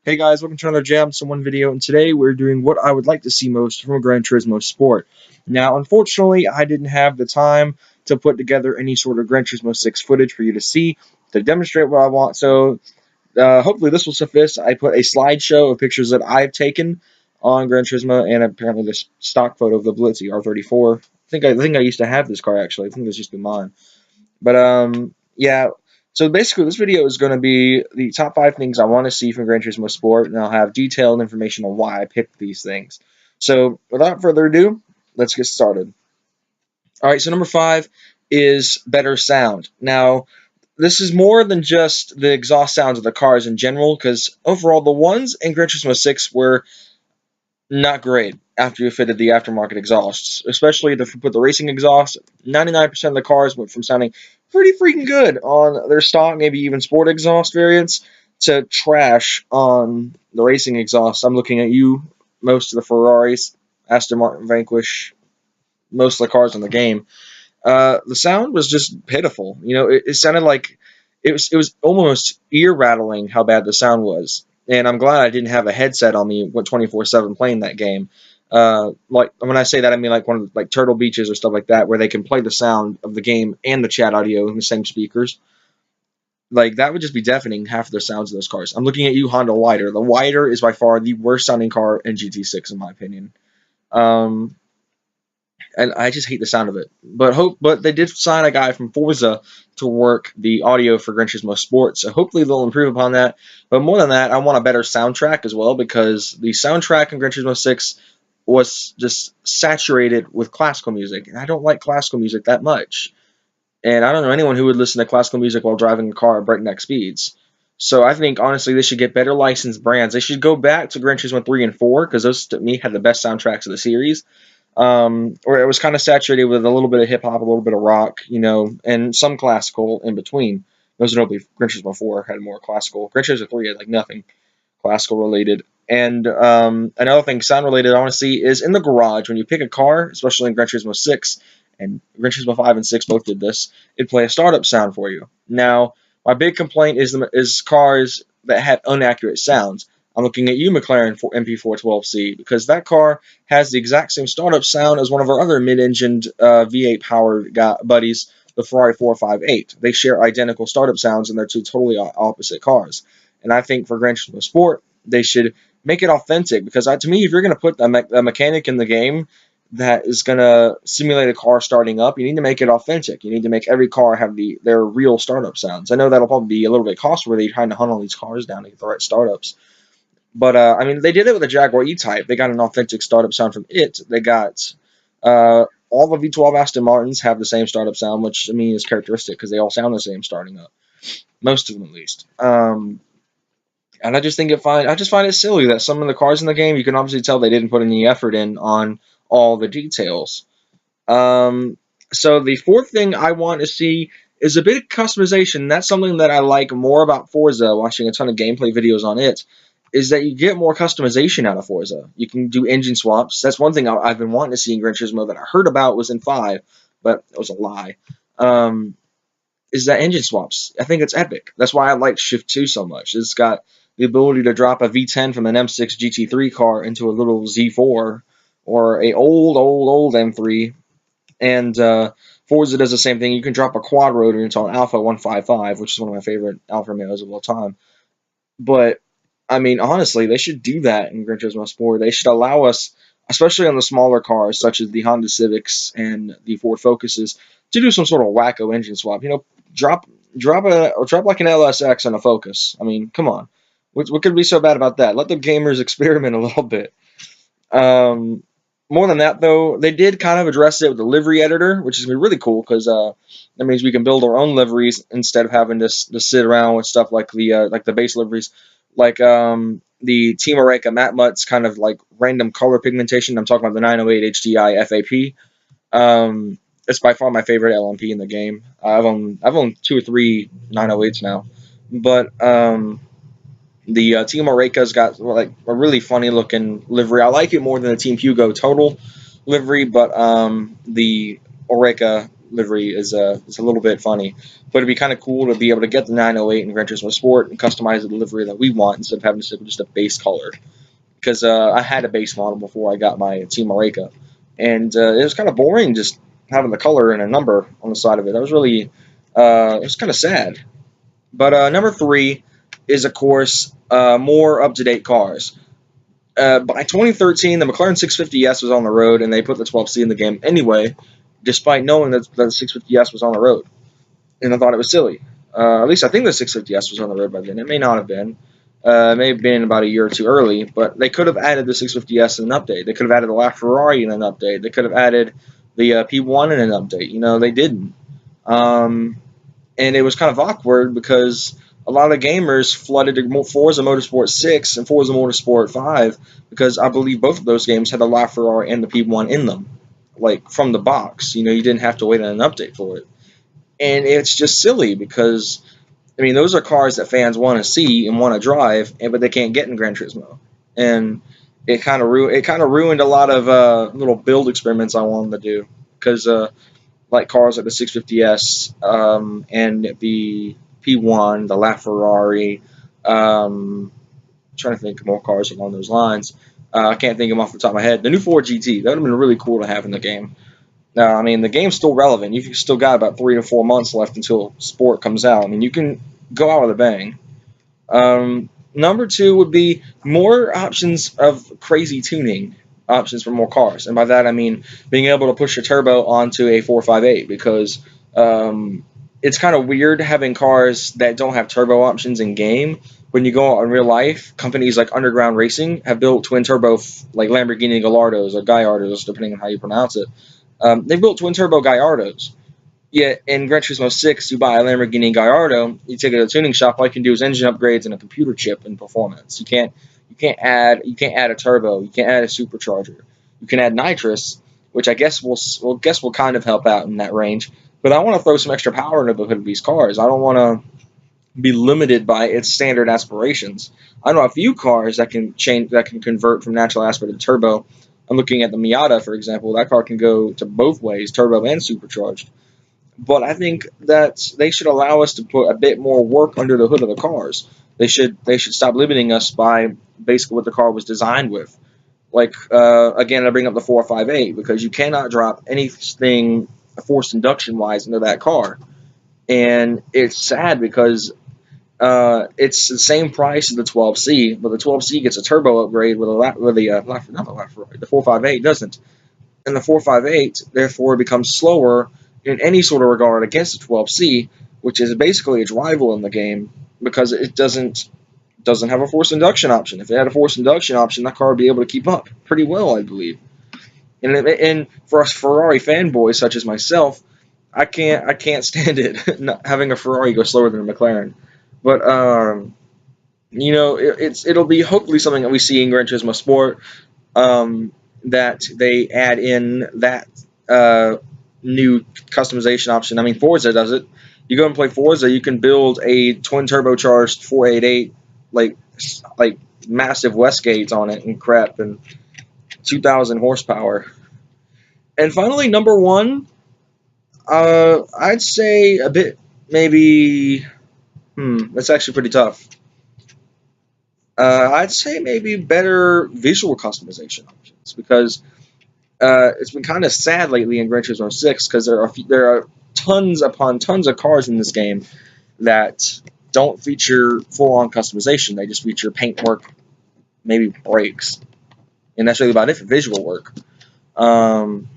Hey guys, welcome to another Jam Someone video, and today we're doing what I would like to see most from a Gran Turismo sport. Now, unfortunately, I didn't have the time to put together any sort of Gran Turismo 6 footage for you to see to demonstrate what I want, so hopefully this will suffice. I put a slideshow of pictures that I've taken on Gran Turismo, and apparently this stock photo of the Blitzy R34. I think I used to have this car, actually. I think this used to be mine. But yeah. So basically, this video is going to be the top 5 things I want to see from Gran Turismo Sport, and I'll have detailed information on why I picked these things. So without further ado, let's get started. All right. So number 5 is better sound. Now, this is more than just the exhaust sounds of the cars in general, because overall, the ones in Gran Turismo 6 were not great after you fitted the aftermarket exhausts, especially if you put the racing exhaust. 99% of the cars went from sounding pretty freaking good on their stock, maybe even sport exhaust variants, to trash on the racing exhaust. I'm looking at you, most of the Ferraris, Aston Martin Vanquish, most of the cars in the game. The sound was just pitiful. It sounded like it was almost ear rattling how bad the sound was. And I'm glad I didn't have a headset on me 24/7 playing that game. Like when I say that, I mean like one of like Turtle Beaches or stuff like that, where they can play the sound of the game and the chat audio in the same speakers. Like that would just be deafening half of the sounds of those cars. I'm looking at you, Honda Wider. The Wider is by far the worst sounding car in GT6 in my opinion. Um, and I just hate the sound of it. But they did sign a guy from Forza to work the audio for Gran Turismo Sport, so hopefully they'll improve upon that. But more than that, I want a better soundtrack as well, because the soundtrack in Gran Turismo 6 was just saturated with classical music, and I don't like classical music that much. And I don't know anyone who would listen to classical music while driving a car at breakneck speeds. So I think honestly they should get better licensed brands. They should go back to Gran Turismo 3 and 4, because those to me had the best soundtracks of the series, where it was kind of saturated with a little bit of hip hop, a little bit of rock, and some classical in between. Most notably, Gran Turismo 4 had more classical. Gran Turismo 3 had like nothing classical related. And another thing, sound related, I want to see is in the garage when you pick a car, especially in Gran Turismo 6 and Gran Turismo 5 and 6 both did this. It'd play a startup sound for you. Now, my big complaint is cars that have inaccurate sounds. I'm looking at you, McLaren MP412C, because that car has the exact same startup sound as one of our other mid-engined V8 powered buddies, the Ferrari 458. They share identical startup sounds, and they're two totally opposite cars. And I think for Gran Turismo Sport, they should make it authentic, because to me, if you're going to put a mechanic in the game that is going to simulate a car starting up, you need to make it authentic. You need to make every car have their real startup sounds. I know that'll probably be a little bit costly, trying to hunt all these cars down to get the right startups. But I mean, they did it with the Jaguar E-Type. They got an authentic startup sound from it. They got all the V12 Aston Martins have the same startup sound, which I mean is characteristic because they all sound the same starting up, most of them at least. And I just find it silly that some of the cars in the game, you can obviously tell they didn't put any effort in on all the details. So the fourth thing I want to see is a bit of customization. That's something that I like more about Forza, watching a ton of gameplay videos on it, is that you get more customization out of Forza. You can do engine swaps. That's one thing I've been wanting to see in Gran Turismo that I heard about was in 5, but it was a lie. Is that engine swaps. I think it's epic. That's why I like Shift 2 so much. It's got the ability to drop a V10 from an M6 GT3 car into a little Z4 or a old M3. And Forza does the same thing. You can drop a quad rotor into an Alpha 155, which is one of my favorite Alfa Romeos of all time. But, I mean, honestly, they should do that in Gran Turismo Sport. They should allow us, especially on the smaller cars, such as the Honda Civics and the Ford Focuses, to do some sort of wacko engine swap. Drop like an LSX on a Focus. I mean, come on. What could be so bad about that? Let the gamers experiment a little bit. More than that, though, they did kind of address it with the livery editor, which is going to be really cool because that means we can build our own liveries instead of having to sit around with stuff like the base liveries, like the Team Oreca Matte Mutt's kind of like random color pigmentation. I'm talking about the 908 HDI FAP. It's by far my favorite LMP in the game. I've owned 2 or 3 908s now, but the Team Oreca's got like a really funny looking livery. I like it more than the Team Hugo Total livery, but the Oreca livery is a little bit funny. But it'd be kind of cool to be able to get the 908 in Gran Turismo Sport and customize the livery that we want instead of having to stick with just a base color. Because I had a base model before I got my Team Mareka, and it was kind of boring just having the color and a number on the side of it. That was really, it was kind of sad. But number 3 is, of course, more up-to-date cars. By 2013, the McLaren 650S was on the road, and they put the 12C in the game anyway, despite knowing that the 650S was on the road. And I thought it was silly. At least I think the 650S was on the road by then. It may not have been. It may have been about a year or two early, but they could have added the 650S in an update. They could have added the LaFerrari in an update. They could have added the P1 in an update. You know, they didn't. And it was kind of awkward because a lot of gamers flooded to Forza Motorsport 6 and Forza Motorsport 5 because I believe both of those games had the LaFerrari and the P1 in them, like from the box. You know, you didn't have to wait on an update for it. And it's just silly because, I mean, those are cars that fans want to see and want to drive, but they can't get in Gran Turismo. And it kind of ruined a lot of little build experiments I wanted to do because like cars like the 650S and the P1, the LaFerrari. Trying to think of more cars along those lines. I can't think of them off the top of my head. The new Ford GT, that would have been really cool to have in the game. Now, I mean, the game's still relevant. You've still got about 3 to 4 months left until Sport comes out. I mean, you can go out with a bang. Number 2 would be more options of crazy tuning options for more cars. And by that, I mean being able to push a turbo onto a 458 because it's kind of weird having cars that don't have turbo options in game. When you go out in real life, companies like Underground Racing have built twin turbo like Lamborghini Gallardos or Gallardos, depending on how you pronounce it. They built twin turbo Gallardos. Yet in Gran Turismo 6, you buy a Lamborghini Gallardo, you take it to a tuning shop. All you can do is engine upgrades and a computer chip and performance. You can't add a turbo. You can't add a supercharger. You can add nitrous, which I guess will kind of help out in that range. But I want to throw some extra power into the hood of these cars. I don't want to be limited by its standard aspirations. I know a few cars that can convert from natural aspirated to turbo. I'm looking at the Miata, for example. That car can go to both ways, turbo and supercharged. But I think that they should allow us to put a bit more work under the hood of the cars. They should stop limiting us by basically what the car was designed with. Like, again, I bring up the 458 because you cannot drop anything forced induction-wise into that car. And it's sad because it's the same price as the 12C, but the 12C gets a turbo upgrade with the 458 doesn't. And the 458, therefore, becomes slower in any sort of regard against the 12C, which is basically its rival in the game because it doesn't have a forced induction option. If it had a forced induction option, that car would be able to keep up pretty well, I believe. And for us Ferrari fanboys such as myself, I can't stand it not having a Ferrari go slower than a McLaren. But you know, it'll be hopefully something that we see in Gran Turismo Sport, that they add in that new customization option. I mean, Forza does it. You go and play Forza, you can build a twin turbocharged 488 like massive Westgates on it and crap and 2,000 horsepower. And finally, number 1, I'd say a bit maybe. That's actually pretty tough. I'd say maybe better visual customization options because it's been kind of sad lately in Gran Turismo 6 because there are tons upon tons of cars in this game that don't feature full-on customization. They just feature paintwork, maybe brakes, and that's really about it for visual work. And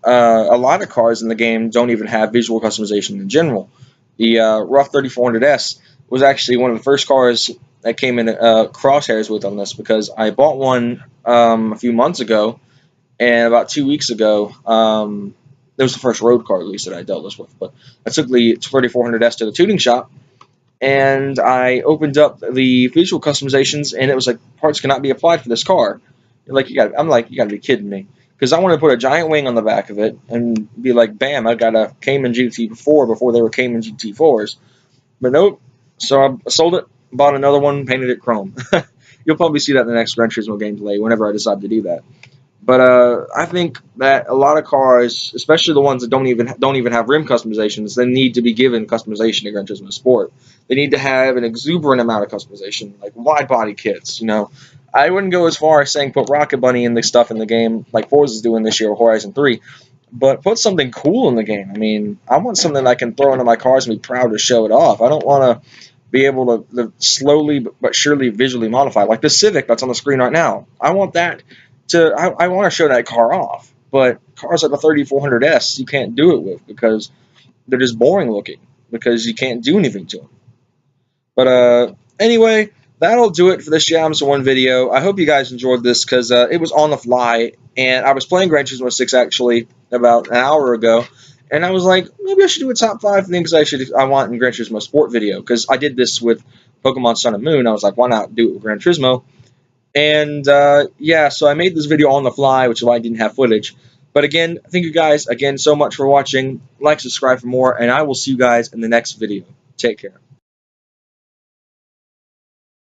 a lot of cars in the game don't even have visual customization in general. The Rough 3400S was actually one of the first cars that came in crosshairs with on this because I bought one a few months ago, and about 2 weeks ago, it was the first road car at least that I dealt this with. But I took the 3400S to the tuning shop, and I opened up the visual customizations, and it was like parts cannot be applied for this car. I'm like, you gotta be kidding me. Because I want to put a giant wing on the back of it and be like, bam, I got a Cayman GT4 before they were Cayman GT4s. But nope. So I sold it, bought another one, painted it chrome. You'll probably see that in the next Gran Turismo gameplay whenever I decide to do that. But I think that a lot of cars, especially the ones that don't even have rim customizations, they need to be given customization in Gran Turismo Sport. They need to have an exuberant amount of customization, like wide body kits. I wouldn't go as far as saying put Rocket Bunny in the stuff in the game like Forza's doing this year with Horizon 3, but put something cool in the game. I mean, I want something I can throw into my cars and be proud to show it off. I don't want to be able to slowly but surely visually modify, like the Civic that's on the screen right now. I want that I want to show that car off, but cars like the 3400S you can't do it with because they're just boring looking because you can't do anything to them. But anyway, that'll do it for this Jams One video. I hope you guys enjoyed this because it was on the fly, and I was playing Gran Turismo 6 actually about an hour ago, and I was like, maybe I should do a top 5 things I want in Gran Turismo Sport video because I did this with Pokemon Sun and Moon. I was like, why not do it with Gran Turismo? And yeah, so I made this video on the fly, which is why I didn't have footage. But again, thank you guys again so much for watching. Like, subscribe for more, and I will see you guys in the next video. Take care.